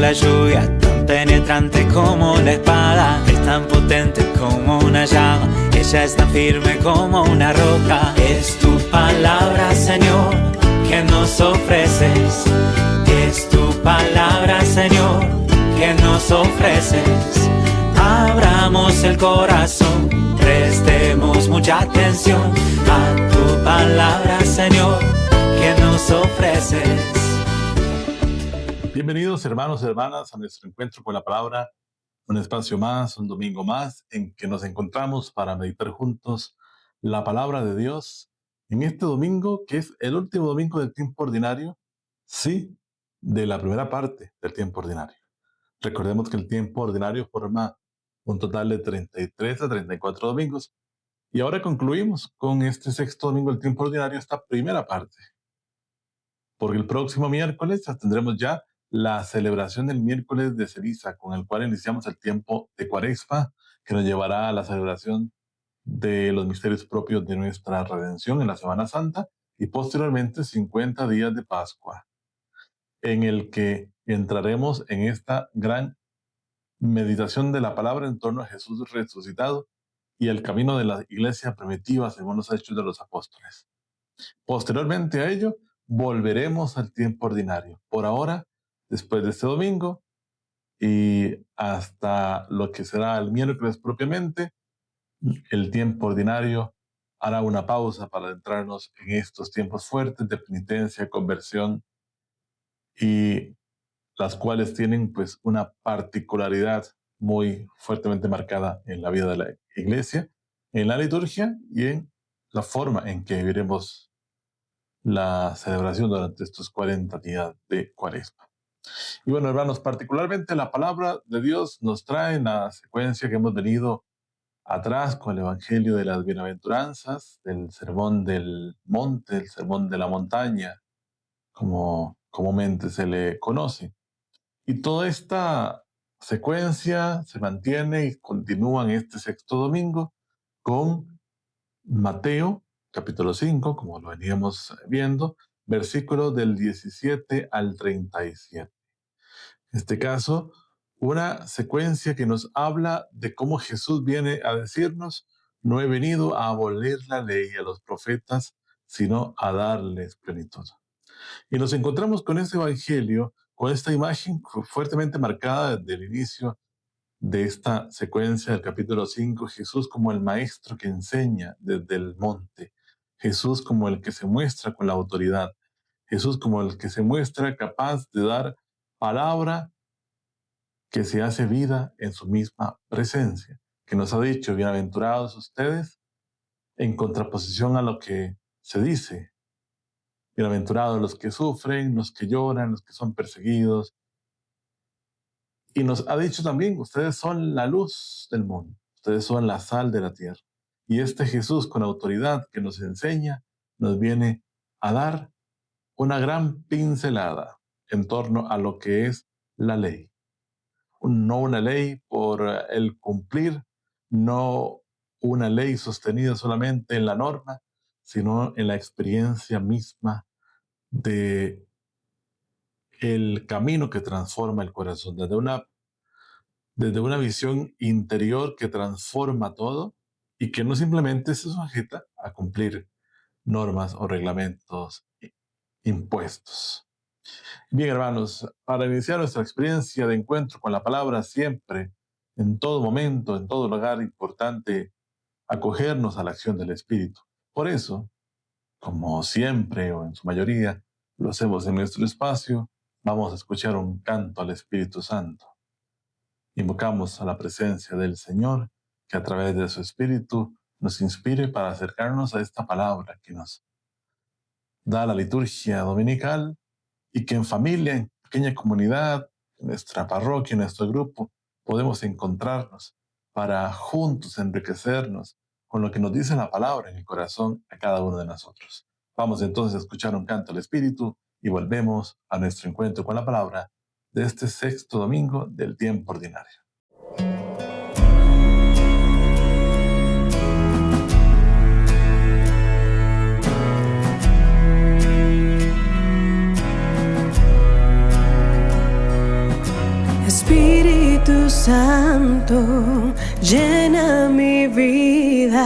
la lluvia, tan penetrante como la espada, es tan potente como una llama, ella es tan firme como una roca. Es tu palabra, Señor, que nos ofreces, es tu palabra, Señor, que nos ofreces. Abramos el corazón, prestemos mucha atención a tu palabra, Señor, que nos ofreces. Bienvenidos, hermanos y hermanas, a nuestro encuentro con la palabra, un espacio más, un domingo más, en que nos encontramos para meditar juntos la palabra de Dios en este domingo, que es el último domingo del tiempo ordinario, sí, de la primera parte del tiempo ordinario. Recordemos que el tiempo ordinario forma un total de 33 a 34 domingos, y ahora concluimos con este sexto domingo del tiempo ordinario, esta primera parte, porque el próximo miércoles tendremos ya la celebración del miércoles de ceniza, con el cual iniciamos el tiempo de Cuaresma, que nos llevará a la celebración de los misterios propios de nuestra redención en la Semana Santa, y posteriormente 50 días de Pascua, en el que entraremos en esta gran meditación de la palabra en torno a Jesús resucitado y el camino de la iglesia primitiva según los Hechos de los Apóstoles. Posteriormente a ello, volveremos al tiempo ordinario. Por ahora, después de este domingo y hasta lo que será el miércoles propiamente, el tiempo ordinario hará una pausa para adentrarnos en estos tiempos fuertes de penitencia, conversión, y las cuales tienen pues una particularidad muy fuertemente marcada en la vida de la iglesia, en la liturgia y en la forma en que viviremos la celebración durante estos 40 días de Cuaresma. Y bueno, hermanos, particularmente la palabra de Dios nos trae en la secuencia que hemos venido atrás con el Evangelio de las Bienaventuranzas, del Sermón del Monte, el Sermón de la Montaña, como comúnmente se le conoce. Y toda esta secuencia se mantiene y continúa en este sexto domingo con Mateo, capítulo 5, como lo veníamos viendo, versículos del 17 al 37. En este caso, una secuencia que nos habla de cómo Jesús viene a decirnos: no he venido a abolir la ley y a los profetas, sino a darles plenitud. Y nos encontramos con este evangelio, con esta imagen fuertemente marcada desde el inicio de esta secuencia del capítulo 5, Jesús como el maestro que enseña desde el monte, Jesús como el que se muestra con la autoridad, Jesús como el que se muestra capaz de dar palabra que se hace vida en su misma presencia, que nos ha dicho: bienaventurados ustedes, en contraposición a lo que se dice, bienaventurados los que sufren, los que lloran, los que son perseguidos. Y nos ha dicho también: ustedes son la luz del mundo, ustedes son la sal de la tierra. Y este Jesús con autoridad que nos enseña, nos viene a dar una gran pincelada en torno a lo que es la ley. No una ley por el cumplir, no una ley sostenida solamente en la norma, sino en la experiencia misma de el camino que transforma el corazón, desde una visión interior que transforma todo y que no simplemente se sujeta a cumplir normas o reglamentos impuestos. Bien, hermanos, para iniciar nuestra experiencia de encuentro con la palabra, siempre, en todo momento, en todo lugar, importante acogernos a la acción del Espíritu. Por eso, como siempre o en su mayoría lo hacemos en nuestro espacio, vamos a escuchar un canto al Espíritu Santo. Invocamos a la presencia del Señor, que a través de su Espíritu nos inspire para acercarnos a esta palabra que nos da la liturgia dominical, y que en familia, en pequeña comunidad, en nuestra parroquia, en nuestro grupo, podemos encontrarnos para juntos enriquecernos con lo que nos dice la palabra en el corazón a cada uno de nosotros. Vamos entonces a escuchar un canto al Espíritu y volvemos a nuestro encuentro con la palabra de este sexto domingo del tiempo ordinario. Espíritu Santo, llena mi vida,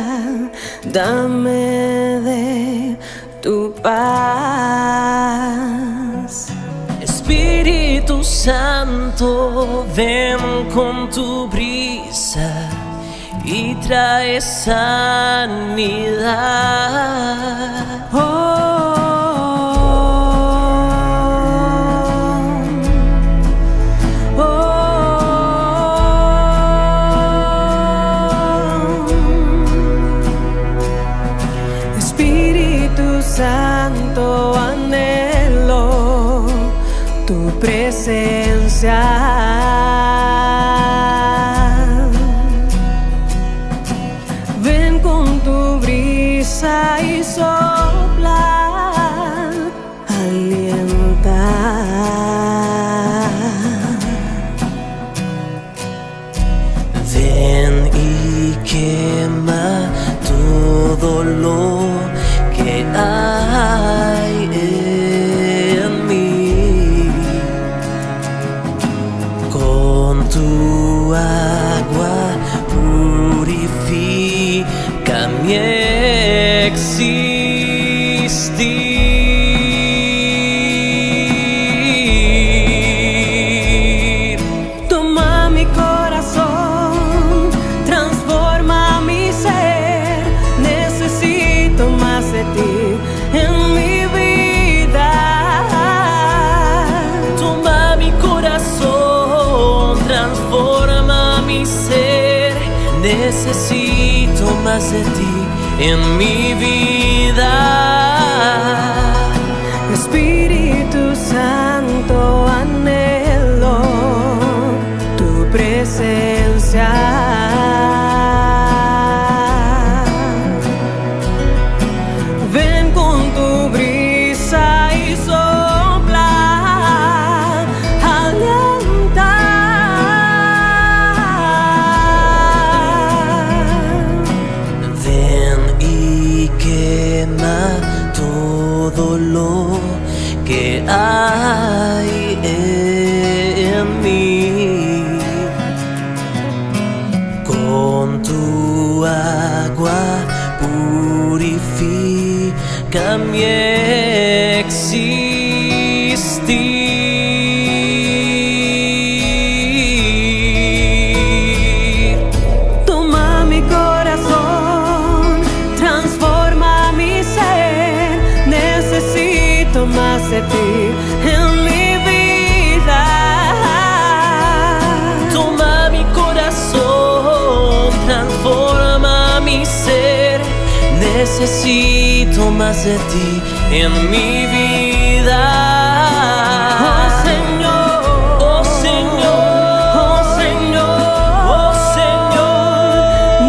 dame de tu paz. Espíritu Santo, ven con tu brisa y trae sanidad. Espíritu Santo, anhelo tu presencia. Ven con tu brisa y sopla, alienta. Ven y quema todo lo que hay en mí. Con tu agua purifica mi existir. Toma mi corazón, transforma mi ser. Necesito más de ti en mi vida. Toma mi corazón, transforma mi ser. Necesito más de ti en mi vida. Espíritu Santo, anhelo tu presencia. Ven con tu brisa y sopla, alienta. Ven y quema todo lo que hay en mí. Con tu agua purifica mi existir. Toma mi corazón, transforma mi ser. Necesito más de ti en mi vida. Toma mi corazón, transforma mi ser. Necesito más de ti en mi vida. Oh Señor, Oh Señor, oh Señor, oh Señor.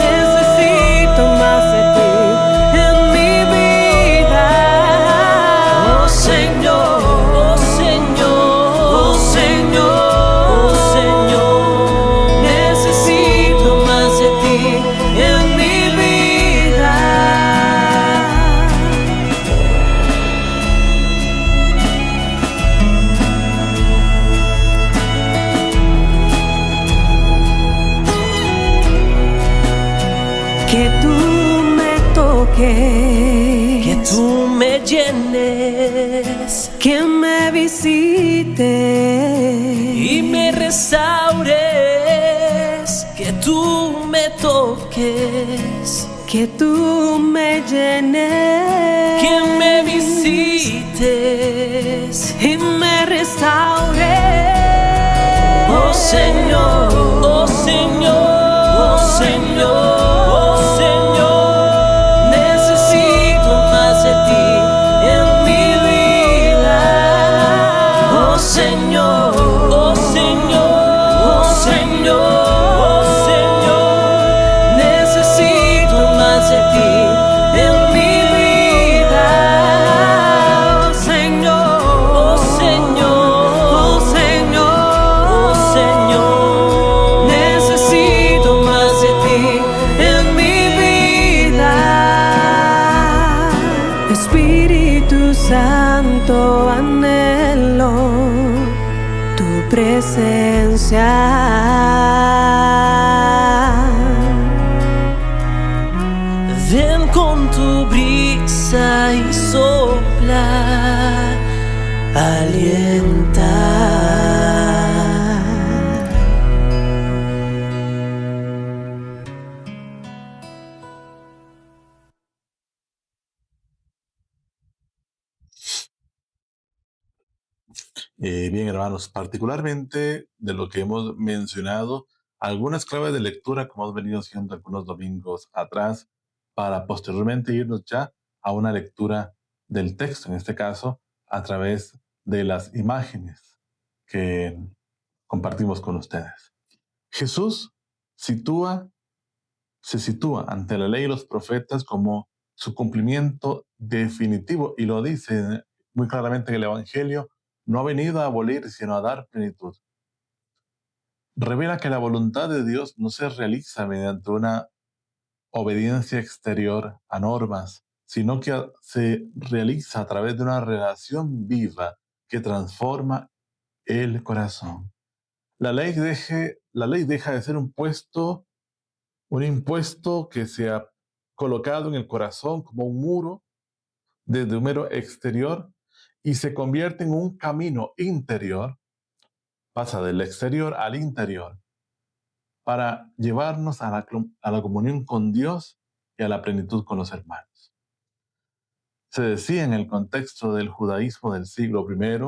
necesito más de ti en mi vida. Oh Señor, oh Señor, oh Señor, oh Señor. Necesito más de ti en mi vida. Que tú me toques, Que tú me llenes que me visites y me restaures. Que tú me toques, que tú me llenes, que me visites y me restaures. Oh Señor, oh Señor, oh Señor, oh Señor. Necesito más de ti en mi vida. Oh Señor, oh Señor, oh Señor, oh Señor. Necesito más de ti en mi vida. Oh Señor, Oh Señor, oh Señor, oh Señor. Necesito más de ti en mi vida. Espíritu Santo, anhelo presencia. Ven con tu brisa y sopla, alienta. Bien, hermanos, particularmente de lo que hemos mencionado, algunas claves de lectura, como hemos venido haciendo algunos domingos atrás, para posteriormente irnos ya a una lectura del texto, en este caso, a través de las imágenes que compartimos con ustedes. Jesús se sitúa ante la ley y los profetas como su cumplimiento definitivo, y lo dice muy claramente en el Evangelio: no ha venido a abolir, sino a dar plenitud. Revela que la voluntad de Dios no se realiza mediante una obediencia exterior a normas, sino que se realiza a través de una relación viva que transforma el corazón. La ley deja de ser un impuesto que se ha colocado en el corazón como un muro desde un mero exterior, y se convierte en un camino interior, pasa del exterior al interior, para llevarnos a la comunión con Dios y a la plenitud con los hermanos. Se decía en el contexto del judaísmo del siglo I,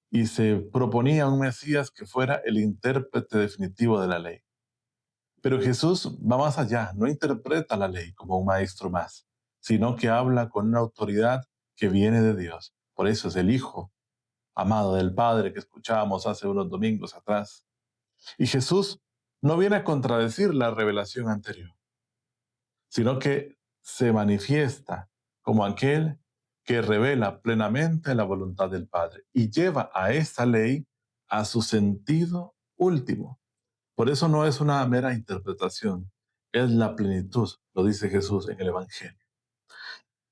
y se proponía un Mesías que fuera el intérprete definitivo de la ley. Pero Jesús va más allá, no interpreta la ley como un maestro más, sino que habla con una autoridad que viene de Dios. Por eso es el Hijo amado del Padre que escuchábamos hace unos domingos atrás. Y Jesús no viene a contradecir la revelación anterior, sino que se manifiesta como aquel que revela plenamente la voluntad del Padre y lleva a esta ley a su sentido último. Por eso no es una mera interpretación, es la plenitud, lo dice Jesús en el Evangelio.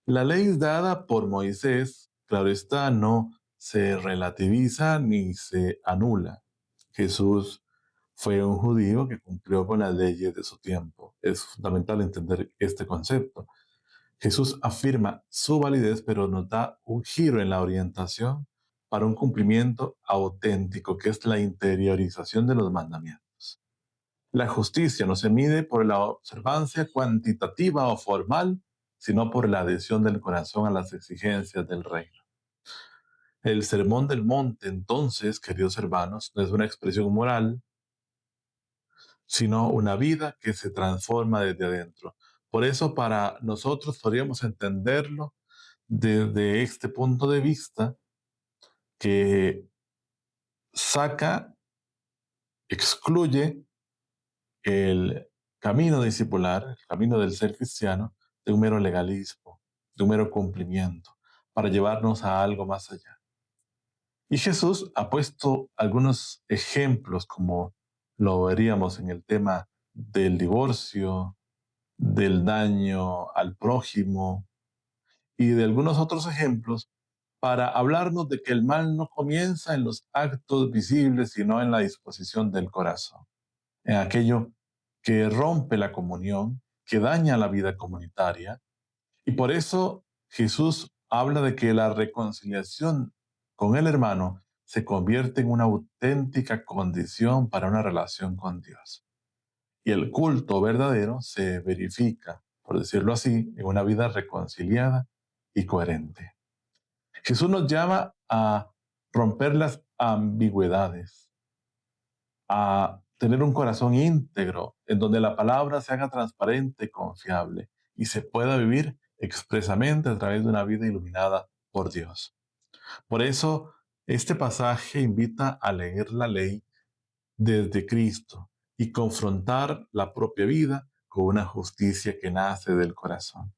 La ley dada por Moisés, claro está, no se relativiza ni se anula. Jesús fue un judío que cumplió con las leyes de su tiempo. Es fundamental entender este concepto. Jesús afirma su validez, pero nos da un giro en la orientación para un cumplimiento auténtico, que es la interiorización de los mandamientos. La justicia no se mide por la observancia cuantitativa o formal, sino por la adhesión del corazón a las exigencias del reino. El Sermón del Monte, entonces, queridos hermanos, no es una expresión moral, sino una vida que se transforma desde adentro. Por eso, para nosotros podríamos entenderlo desde este punto de vista, que excluye el camino discipular, el camino del ser cristiano, de un mero legalismo, de un mero cumplimiento, para llevarnos a algo más allá. Y Jesús ha puesto algunos ejemplos, como lo veríamos en el tema del divorcio, del daño al prójimo y de algunos otros ejemplos, para hablarnos de que el mal no comienza en los actos visibles, sino en la disposición del corazón, en aquello que rompe la comunión, que daña la vida comunitaria. Y por eso Jesús habla de que la reconciliación con el hermano se convierte en una auténtica condición para una relación con Dios. Y el culto verdadero se verifica, por decirlo así, en una vida reconciliada y coherente. Jesús nos llama a romper las ambigüedades, a tener un corazón íntegro, en donde la palabra se haga transparente y confiable y se pueda vivir expresamente a través de una vida iluminada por Dios. Por eso, este pasaje invita a leer la ley desde Cristo y confrontar la propia vida con una justicia que nace del corazón.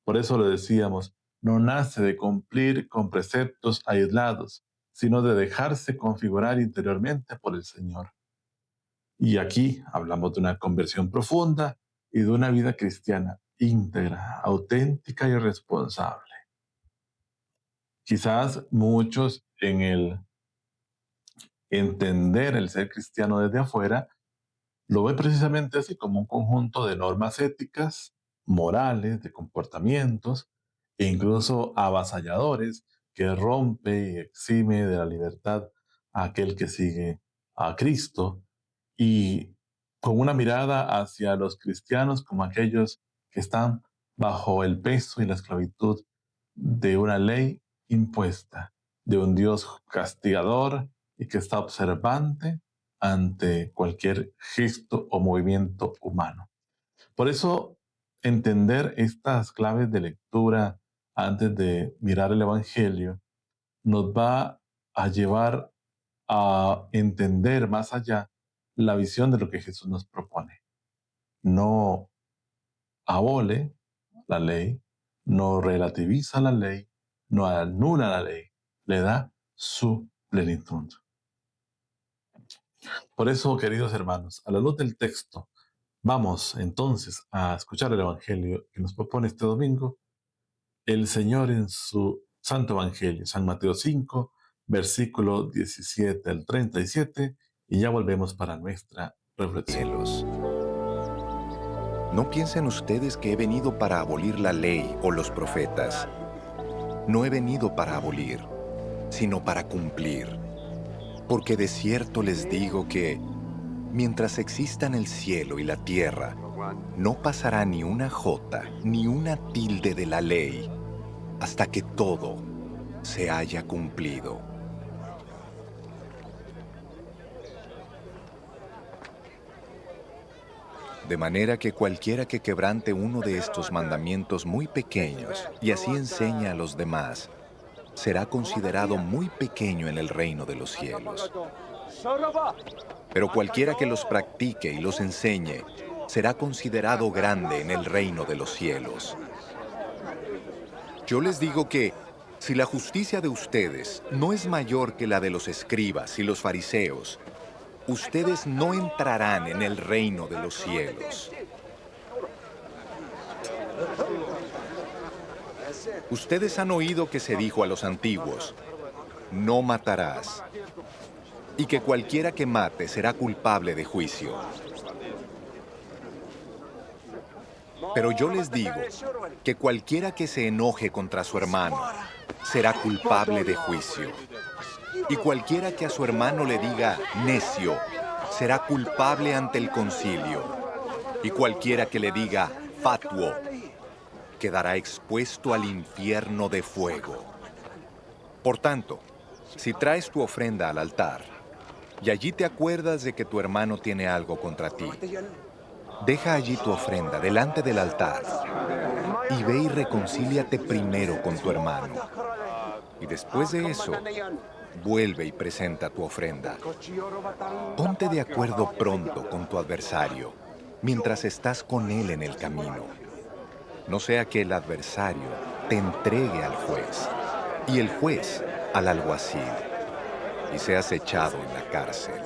Por eso lo decíamos, no nace de cumplir con preceptos aislados, sino de dejarse configurar interiormente por el Señor. Y aquí hablamos de una conversión profunda y de una vida cristiana íntegra, auténtica y responsable. Quizás muchos en entender el ser cristiano desde afuera, lo ve precisamente así, como un conjunto de normas éticas, morales, de comportamientos, e incluso avasalladores, que rompe y exime de la libertad a aquel que sigue a Cristo, y con una mirada hacia los cristianos como aquellos que están bajo el peso y la esclavitud de una ley impuesta, de un Dios castigador y que está observante ante cualquier gesto o movimiento humano. Por eso, entender estas claves de lectura antes de mirar el Evangelio nos va a llevar a entender más allá la visión de lo que Jesús nos propone. No abole la ley, no relativiza la ley, no anula la ley, le da su plenitud. Por eso, queridos hermanos, a la luz del texto, vamos entonces a escuchar el Evangelio que nos propone este domingo el Señor en su Santo Evangelio, San Mateo 5, versículo 17 al 37, y ya volvemos para nuestra reflexión. Cielos. No piensen ustedes que he venido para abolir la ley o los profetas. No he venido para abolir, sino para cumplir. Porque de cierto les digo que, mientras existan el cielo y la tierra, no pasará ni una jota ni una tilde de la ley hasta que todo se haya cumplido. De manera que cualquiera que quebrante uno de estos mandamientos muy pequeños y así enseña a los demás, será considerado muy pequeño en el reino de los cielos. Pero cualquiera que los practique y los enseñe, será considerado grande en el reino de los cielos. Yo les digo que, si la justicia de ustedes no es mayor que la de los escribas y los fariseos, ustedes no entrarán en el reino de los cielos. Ustedes han oído que se dijo a los antiguos, no matarás, y que cualquiera que mate será culpable de juicio. Pero yo les digo que cualquiera que se enoje contra su hermano será culpable de juicio. Y cualquiera que a su hermano le diga necio será culpable ante el concilio. Y cualquiera que le diga fatuo quedará expuesto al infierno de fuego. Por tanto, si traes tu ofrenda al altar y allí te acuerdas de que tu hermano tiene algo contra ti, deja allí tu ofrenda delante del altar y ve y reconcíliate primero con tu hermano. Y después de eso, vuelve y presenta tu ofrenda. Ponte de acuerdo pronto con tu adversario, mientras estás con él en el camino. No sea que el adversario te entregue al juez, y el juez al alguacil, y seas echado en la cárcel.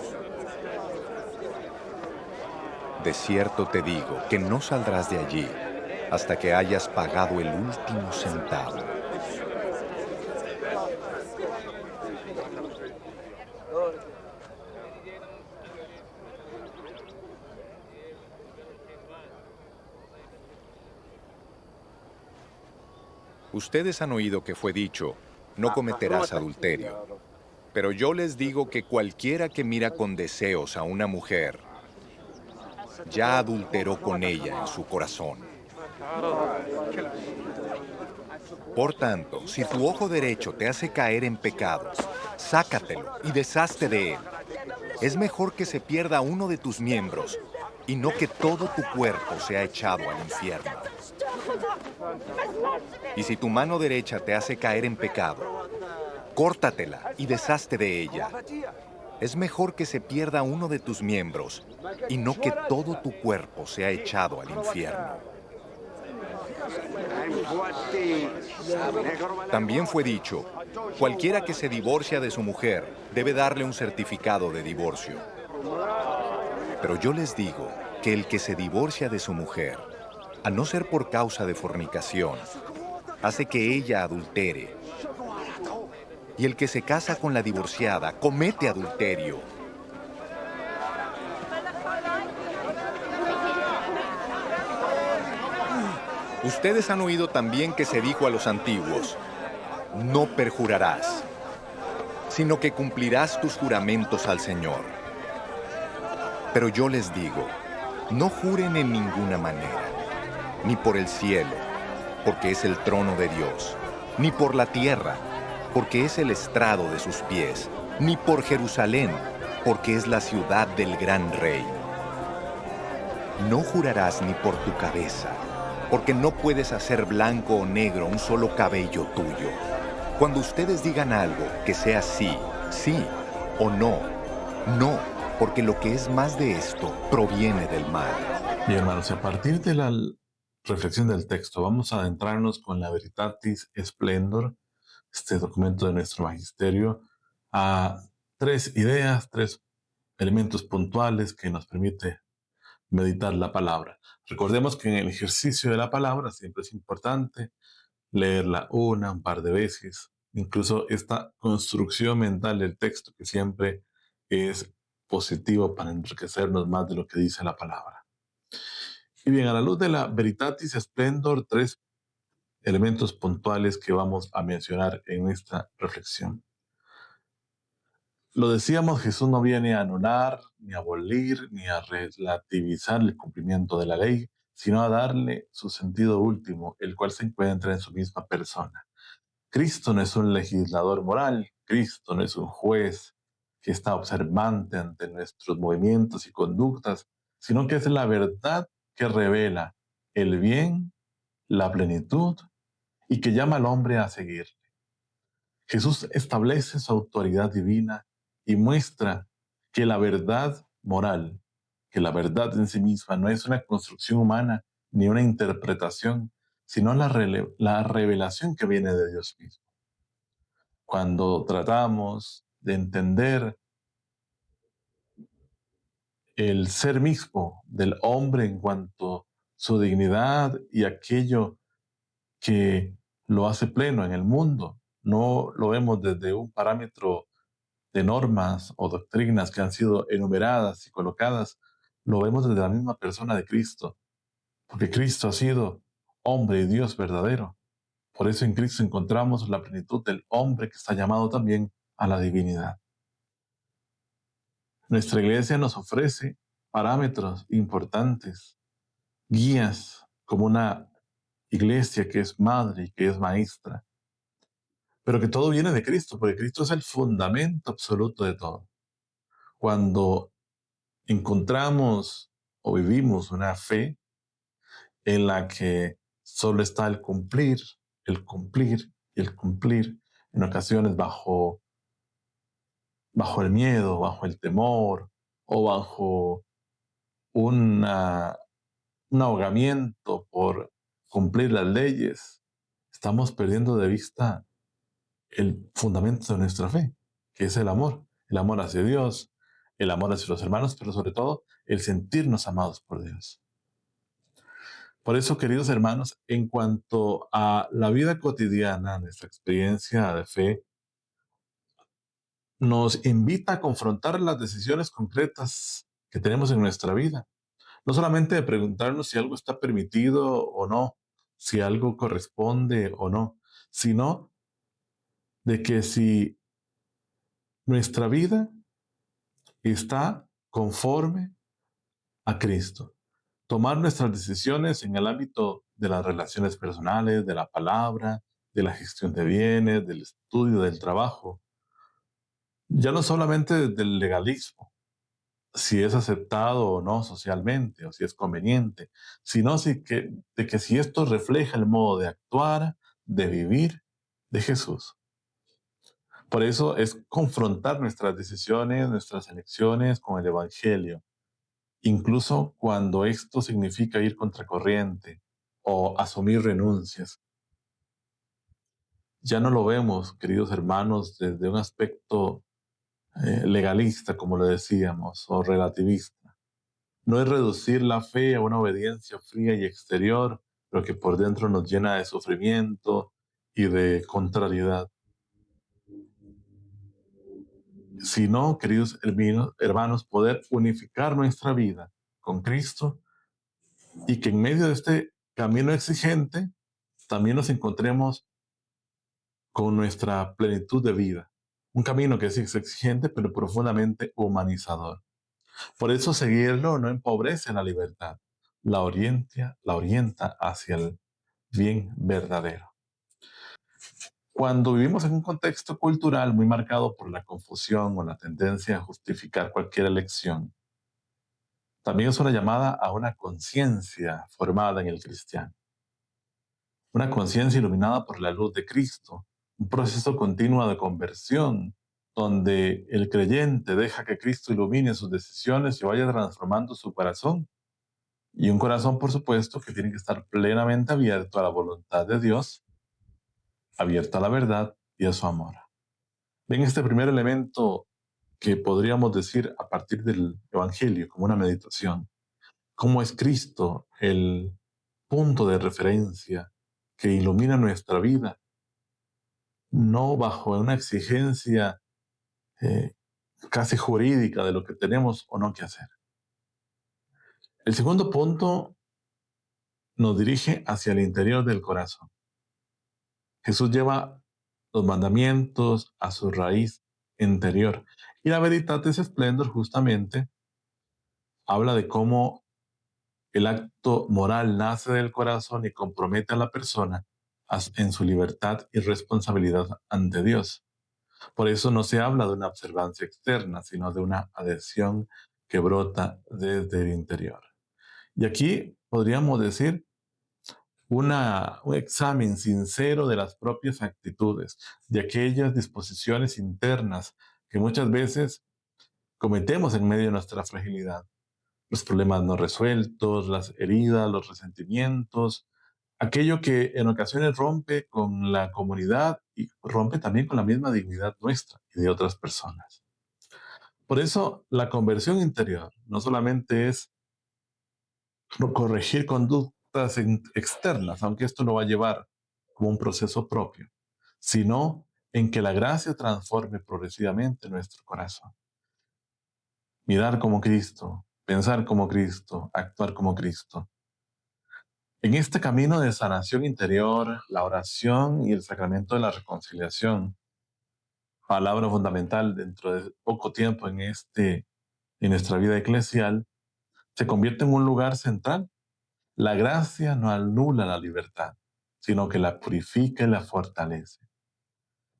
De cierto te digo que no saldrás de allí hasta que hayas pagado el último centavo. Ustedes han oído que fue dicho, no cometerás adulterio. Pero yo les digo que cualquiera que mira con deseos a una mujer, ya adulteró con ella en su corazón. Por tanto, si tu ojo derecho te hace caer en pecado, sácatelo y deshazte de él. Es mejor que se pierda uno de tus miembros y no que todo tu cuerpo sea echado al infierno. Y si tu mano derecha te hace caer en pecado, córtatela y deshazte de ella. Es mejor que se pierda uno de tus miembros y no que todo tu cuerpo sea echado al infierno. También fue dicho, cualquiera que se divorcia de su mujer debe darle un certificado de divorcio. Pero yo les digo que el que se divorcia de su mujer, a no ser por causa de fornicación, hace que ella adultere. y el que se casa con la divorciada comete adulterio. Ustedes han oído también que se dijo a los antiguos: no perjurarás, sino que cumplirás tus juramentos al Señor. Pero yo les digo, no juren en ninguna manera, ni por el cielo, porque es el trono de Dios, ni por la tierra, porque es el estrado de sus pies, ni por Jerusalén, porque es la ciudad del gran rey. No jurarás ni por tu cabeza, porque no puedes hacer blanco o negro un solo cabello tuyo. Cuando ustedes digan algo, que sea sí, sí, o no, no, porque lo que es más de esto proviene del mal. Bien, hermanos, a partir de la reflexión del texto, vamos a adentrarnos con la Veritatis Splendor, este documento de nuestro magisterio, a tres ideas, tres elementos puntuales que nos permite meditar la palabra. Recordemos que en el ejercicio de la palabra siempre es importante leerla un par de veces, incluso esta construcción mental del texto que siempre es positivo para enriquecernos más de lo que dice la palabra. Y bien, a la luz de la Veritatis Splendor, tres elementos puntuales que vamos a mencionar en esta reflexión. Lo decíamos, Jesús no viene a anular, ni a abolir, ni a relativizar el cumplimiento de la ley, sino a darle su sentido último, el cual se encuentra en su misma persona. Cristo no es un legislador moral, Cristo no es un juez que está observante ante nuestros movimientos y conductas, sino que es la verdad que revela el bien, la plenitud y que llama al hombre a seguirle. Jesús establece su autoridad divina y muestra que la verdad moral, que la verdad en sí misma no es una construcción humana ni una interpretación, sino la revelación que viene de Dios mismo. Cuando tratamos de entender el ser mismo del hombre en cuanto a su dignidad y aquello que lo hace pleno en el mundo, no lo vemos desde un parámetro de normas o doctrinas que han sido enumeradas y colocadas, lo vemos desde la misma persona de Cristo, porque Cristo ha sido hombre y Dios verdadero. Por eso en Cristo encontramos la plenitud del hombre que está llamado también a la divinidad. Nuestra iglesia nos ofrece parámetros importantes, guías, como una iglesia que es madre y que es maestra, pero que todo viene de Cristo, porque Cristo es el fundamento absoluto de todo. Cuando encontramos o vivimos una fe en la que solo está el cumplir y el cumplir, en ocasiones bajo el miedo, bajo el temor o bajo un ahogamiento por cumplir las leyes, estamos perdiendo de vista el fundamento de nuestra fe, que es el amor hacia Dios, el amor hacia los hermanos, pero sobre todo el sentirnos amados por Dios. Por eso, queridos hermanos, en cuanto a la vida cotidiana, nuestra experiencia de fe nos invita a confrontar las decisiones concretas que tenemos en nuestra vida. No solamente de preguntarnos si algo está permitido o no, si algo corresponde o no, sino de que si nuestra vida está conforme a Cristo. Tomar nuestras decisiones en el ámbito de las relaciones personales, de la palabra, de la gestión de bienes, del estudio, del trabajo. Ya no solamente del legalismo, si es aceptado o no socialmente, o si es conveniente, sino de que si esto refleja el modo de actuar, de vivir de Jesús. Por eso es confrontar nuestras decisiones, nuestras elecciones con el Evangelio, incluso cuando esto significa ir contracorriente o asumir renuncias. Ya no lo vemos, queridos hermanos, desde un aspecto legalista, como lo decíamos, o relativista. No es reducir la fe a una obediencia fría y exterior, pero que por dentro nos llena de sufrimiento y de contrariedad. sino, queridos hermanos, poder unificar nuestra vida con Cristo y que en medio de este camino exigente también nos encontremos con nuestra plenitud de vida. Un camino que sí es exigente, pero profundamente humanizador. Por eso seguirlo no empobrece la libertad, la orienta hacia el bien verdadero. Cuando vivimos en un contexto cultural muy marcado por la confusión o la tendencia a justificar cualquier elección, también es una llamada a una conciencia formada en el cristiano, una conciencia iluminada por la luz de Cristo, un proceso continuo de conversión donde el creyente deja que Cristo ilumine sus decisiones y vaya transformando su corazón. Y un corazón, por supuesto, que tiene que estar plenamente abierto a la voluntad de Dios, abierto a la verdad y a su amor. Ven este primer elemento que podríamos decir a partir del Evangelio como una meditación. ¿Cómo es Cristo el punto de referencia que ilumina nuestra vida? No bajo una exigencia casi jurídica de lo que tenemos o no que hacer. El segundo punto nos dirige hacia el interior del corazón. Jesús lleva los mandamientos a su raíz interior. Y la Veritatis Splendor justamente habla de cómo el acto moral nace del corazón y compromete a la persona en su libertad y responsabilidad ante Dios. Por eso no se habla de una observancia externa, sino de una adhesión que brota desde el interior. Y aquí podríamos decir un examen sincero de las propias actitudes, de aquellas disposiciones internas que muchas veces cometemos en medio de nuestra fragilidad. Los problemas no resueltos, las heridas, los resentimientos, aquello que en ocasiones rompe con la comunidad y rompe también con la misma dignidad nuestra y de otras personas. Por eso la conversión interior no solamente es corregir conductas externas, aunque esto lo va a llevar como un proceso propio, sino en que la gracia transforme progresivamente nuestro corazón. Mirar como Cristo, pensar como Cristo, actuar como Cristo. En este camino de sanación interior, la oración y el sacramento de la reconciliación, palabra fundamental dentro de poco tiempo en nuestra vida eclesial, se convierte en un lugar central. La gracia no anula la libertad, sino que la purifica y la fortalece.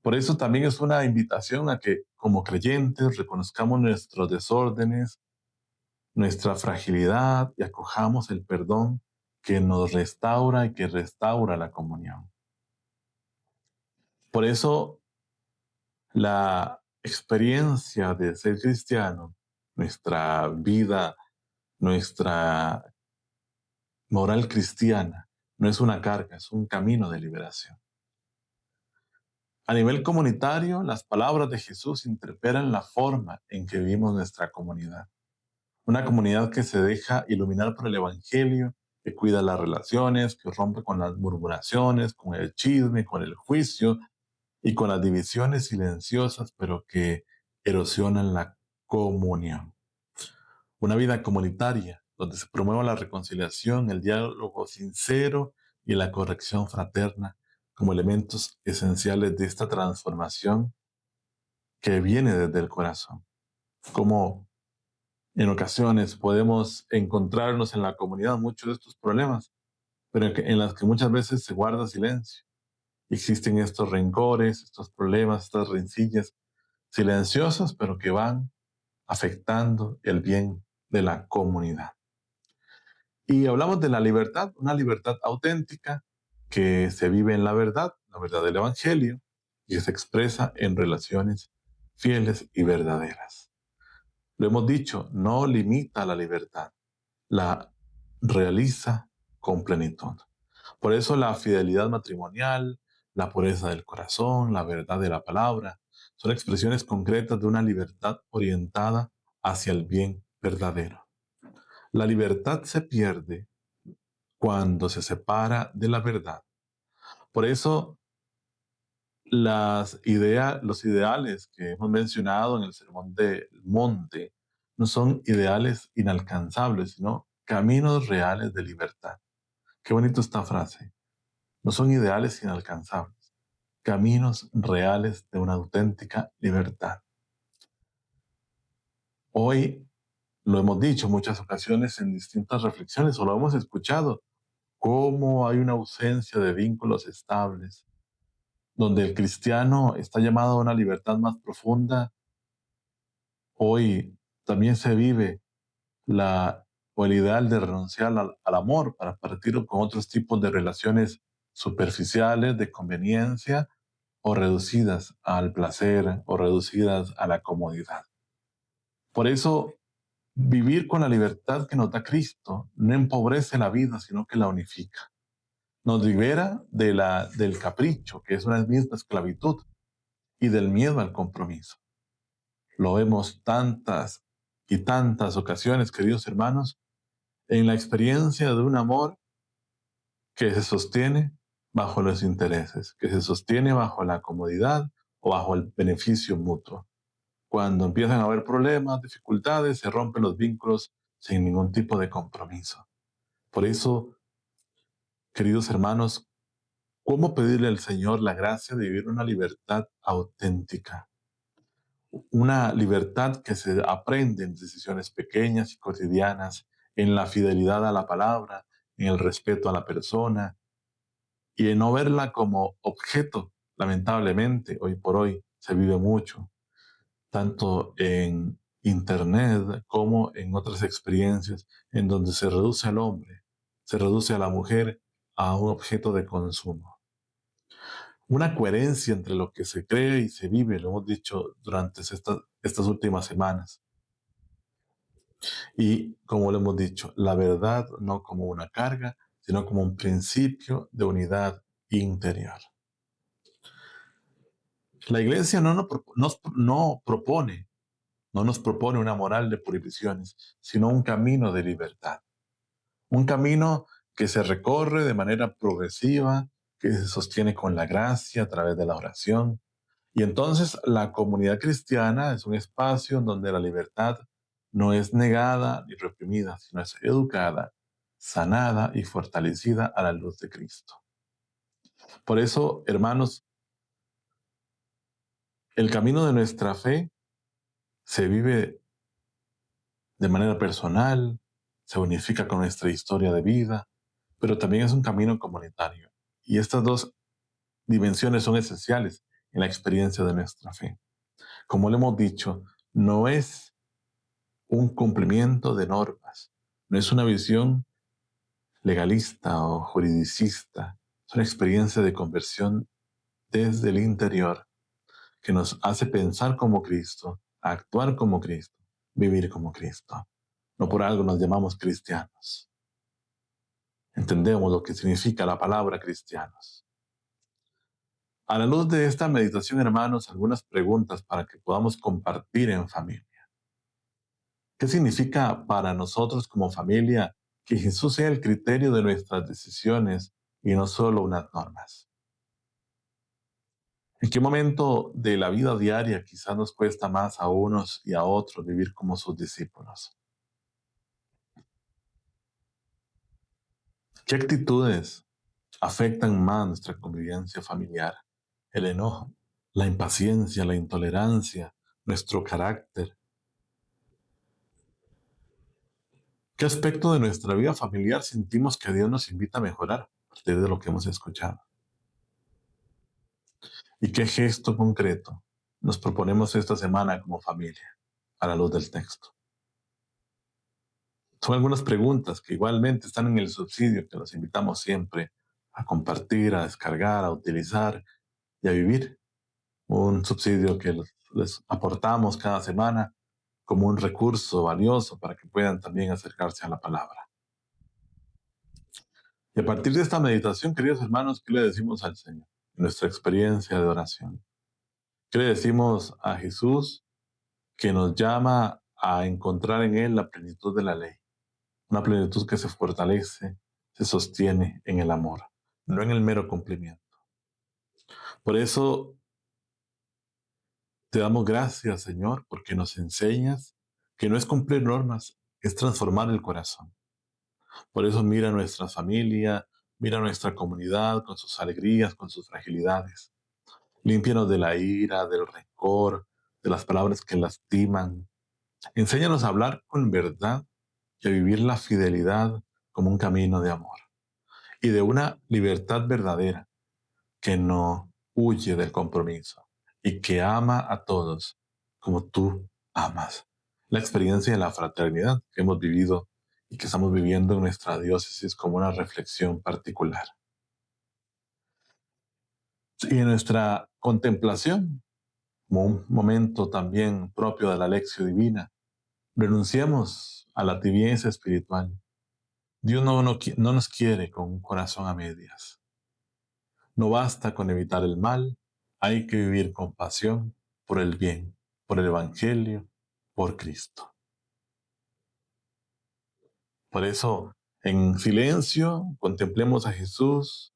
Por eso también es una invitación a que, como creyentes, reconozcamos nuestros desórdenes, nuestra fragilidad y acojamos el perdón que nos restaura y que restaura la comunión. Por eso, la experiencia de ser cristiano, nuestra vida, nuestra moral cristiana, no es una carga, es un camino de liberación. A nivel comunitario, las palabras de Jesús interpelan la forma en que vivimos nuestra comunidad. Una comunidad que se deja iluminar por el Evangelio, que cuida las relaciones, que rompe con las murmuraciones, con el chisme, con el juicio y con las divisiones silenciosas, pero que erosionan la comunión. Una vida comunitaria donde se promueva la reconciliación, el diálogo sincero y la corrección fraterna como elementos esenciales de esta transformación que viene desde el corazón. Como en ocasiones podemos encontrarnos en la comunidad muchos de estos problemas, pero en las que muchas veces se guarda silencio. Existen estos rencores, estos problemas, estas rencillas silenciosas, pero que van afectando el bien de la comunidad. Y hablamos de la libertad, una libertad auténtica que se vive en la verdad del Evangelio, y se expresa en relaciones fieles y verdaderas. Lo hemos dicho, no limita la libertad, la realiza con plenitud. Por eso la fidelidad matrimonial, la pureza del corazón, la verdad de la palabra, son expresiones concretas de una libertad orientada hacia el bien verdadero. La libertad se pierde cuando se separa de la verdad. Por eso los ideales que hemos mencionado en el Sermón del Monte no son ideales inalcanzables, sino caminos reales de libertad. Qué bonito esta frase. No son ideales inalcanzables, caminos reales de una auténtica libertad. Hoy lo hemos dicho en muchas ocasiones en distintas reflexiones, o lo hemos escuchado, cómo hay una ausencia de vínculos estables, donde el cristiano está llamado a una libertad más profunda. Hoy también se vive el ideal de renunciar al amor para partir con otros tipos de relaciones superficiales, de conveniencia, o reducidas al placer, o reducidas a la comodidad. Por eso, vivir con la libertad que nos da Cristo no empobrece la vida, sino que la unifica. Nos libera del capricho, que es una misma esclavitud, y del miedo al compromiso. Lo vemos tantas y tantas ocasiones, queridos hermanos, en la experiencia de un amor que se sostiene bajo los intereses, que se sostiene bajo la comodidad o bajo el beneficio mutuo. Cuando empiezan a haber problemas, dificultades, se rompen los vínculos sin ningún tipo de compromiso. Por eso, queridos hermanos, ¿cómo pedirle al Señor la gracia de vivir una libertad auténtica? Una libertad que se aprende en decisiones pequeñas y cotidianas, en la fidelidad a la palabra, en el respeto a la persona y en no verla como objeto. Lamentablemente, hoy por hoy se vive mucho, tanto en Internet como en otras experiencias, en donde se reduce al hombre, se reduce a la mujer a un objeto de consumo. Una coherencia entre lo que se cree y se vive, lo hemos dicho durante estas últimas semanas. Y como lo hemos dicho, la verdad no como una carga, sino como un principio de unidad interior. La Iglesia no nos propone una moral de prohibiciones, sino un camino de libertad. Un camino que se recorre de manera progresiva, que se sostiene con la gracia a través de la oración. Y entonces la comunidad cristiana es un espacio en donde la libertad no es negada ni reprimida, sino es educada, sanada y fortalecida a la luz de Cristo. Por eso, hermanos, el camino de nuestra fe se vive de manera personal, se unifica con nuestra historia de vida, pero también es un camino comunitario. Y estas dos dimensiones son esenciales en la experiencia de nuestra fe. Como le hemos dicho, no es un cumplimiento de normas, no es una visión legalista o juridicista, es una experiencia de conversión desde el interior que nos hace pensar como Cristo, actuar como Cristo, vivir como Cristo. No por algo nos llamamos cristianos. Entendemos lo que significa la palabra cristianos. A la luz de esta meditación, hermanos, algunas preguntas para que podamos compartir en familia. ¿Qué significa para nosotros como familia que Jesús sea el criterio de nuestras decisiones y no solo unas normas? ¿En qué momento de la vida diaria quizás nos cuesta más a unos y a otros vivir como sus discípulos? ¿Qué actitudes afectan más nuestra convivencia familiar? El enojo, la impaciencia, la intolerancia, nuestro carácter. ¿Qué aspecto de nuestra vida familiar sentimos que Dios nos invita a mejorar a partir de lo que hemos escuchado? ¿Y qué gesto concreto nos proponemos esta semana como familia a la luz del texto? Son algunas preguntas que igualmente están en el subsidio que los invitamos siempre a compartir, a descargar, a utilizar y a vivir. Un subsidio que les aportamos cada semana como un recurso valioso para que puedan también acercarse a la palabra. Y a partir de esta meditación, queridos hermanos, ¿qué le decimos al Señor en nuestra experiencia de oración? ¿Qué le decimos a Jesús que nos llama a encontrar en Él la plenitud de la ley? Una plenitud que se fortalece, se sostiene en el amor, no en el mero cumplimiento. Por eso Te damos gracias, Señor, porque nos enseñas que no es cumplir normas, es transformar el corazón. Por eso mira nuestra familia, mira nuestra comunidad con sus alegrías, con sus fragilidades. Límpianos de la ira, del rencor, de las palabras que lastiman. Enséñanos a hablar con verdad y a vivir la fidelidad como un camino de amor y de una libertad verdadera que no huye del compromiso y que ama a todos como tú amas. La experiencia de la fraternidad que hemos vivido y que estamos viviendo en nuestra diócesis como una reflexión particular. Y en nuestra contemplación, como un momento también propio de la lección divina, renunciemos a la tibieza espiritual. Dios no nos quiere con un corazón a medias. No basta con evitar el mal, hay que vivir con pasión por el bien, por el Evangelio, por Cristo. Por eso, en silencio, contemplemos a Jesús,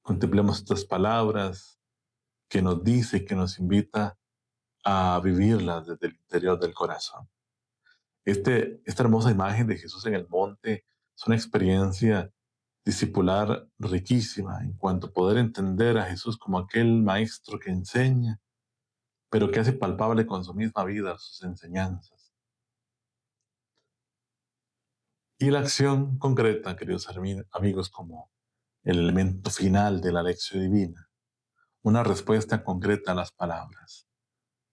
contemplemos estas palabras que nos dice, que nos invita a vivirlas desde el interior del corazón. Esta hermosa imagen de Jesús en el monte es una experiencia discipular riquísima en cuanto a poder entender a Jesús como aquel maestro que enseña, pero que hace palpable con su misma vida sus enseñanzas. Y la acción concreta, queridos amigos, como el elemento final de la lección divina, una respuesta concreta a las palabras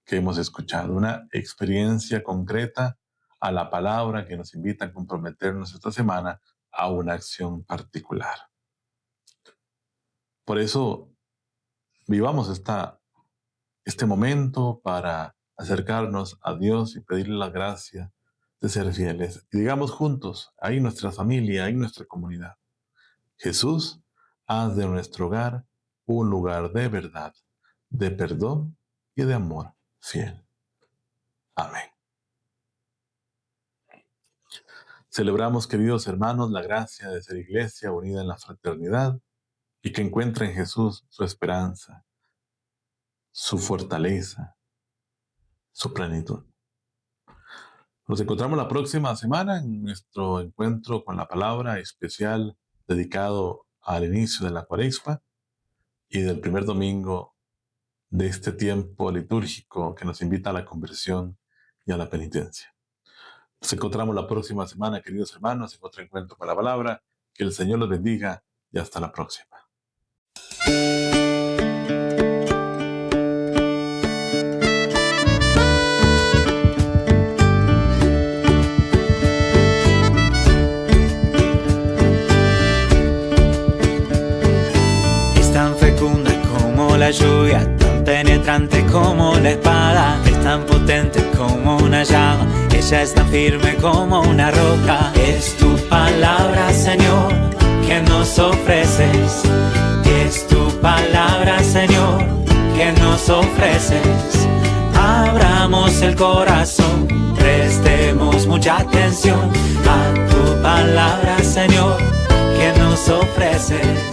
que hemos escuchado, una experiencia concreta a la palabra que nos invita a comprometernos esta semana a una acción particular. Por eso, vivamos este momento para acercarnos a Dios y pedirle la gracia de ser fieles. Y digamos juntos, ahí nuestra familia, ahí nuestra comunidad: Jesús, haz de nuestro hogar un lugar de verdad, de perdón y de amor fiel. Amén. Celebramos, queridos hermanos, la gracia de ser iglesia unida en la fraternidad y que encuentre en Jesús su esperanza, su fortaleza, su plenitud. Nos encontramos la próxima semana en nuestro encuentro con la palabra especial dedicado al inicio de la Cuaresma y del primer domingo de este tiempo litúrgico que nos invita a la conversión y a la penitencia. Nos encontramos la próxima semana, queridos hermanos, en otro encuentro con la palabra. Que el Señor los bendiga y hasta la próxima. Es tan fecunda como la lluvia, tan penetrante como la espada, es tan potente como una llama, ella es tan firme como una roca. Es tu palabra, Señor, que nos ofreces, es tu palabra, Señor, que nos ofreces. Abramos el corazón, prestemos mucha atención a tu palabra, Señor, que nos ofreces.